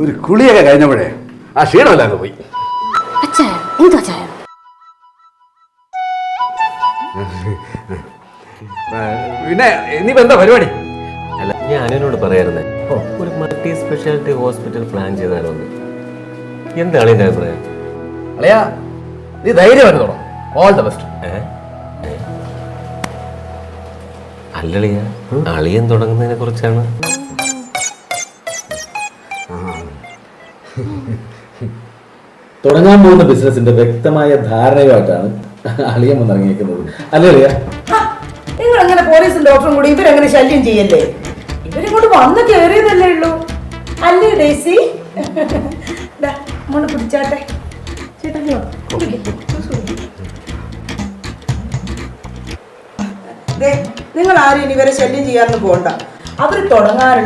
ഒരു കുളിയൊക്കെ കഴിഞ്ഞപ്പോഴേ ആ ക്ഷീണമല്ലാതെ പോയി. പിന്നെ ഇനിയിപ്പോ എന്താ പരിപാടി? അല്ല, ഞാൻ അനുവിനോട് പറയാറുന്നേ ഒരു മൾട്ടി സ്പെഷ്യാലിറ്റി ഹോസ്പിറ്റൽ പ്ലാൻ ചെയ്താലോ? എന്താണ് എന്റെ അഭിപ്രായം? അല്ലയാ, നീ ധൈര്യമായിരുന്നു. All the best. അല്ലളിയ, അളിയൻ തുടങ്ങുന്നതിനെ കുറിച്ചാണ്. തുടങ്ങാൻ പോകുന്ന ബിസിനസിന്റെ വ്യക്തമായ ധാരണയുമായിട്ടാണ് അളിയൻ വന്നിറങ്ങിയിരിക്കുന്നത്. അല്ലേ അളിയ? നിങ്ങൾ അങ്ങനെ പോലീസും ഡോക്ടറും കൂടി ഇവരെങ്ങനെ ശല്യം ചെയ്യല്ലേ? ഇവരിങ്ങോട്ട് വന്ന് കയറിയതല്ലേ ഉള്ളൂ. അല്ലേ ഡേസി? മോള് പിടിച്ചാട്ടെ. നിങ്ങൾ ആരും ഇനി ഇവരെ ശല്യം ചെയ്യാനൊന്നും പോകണ്ട. അവർ തുടങ്ങാനുള്ള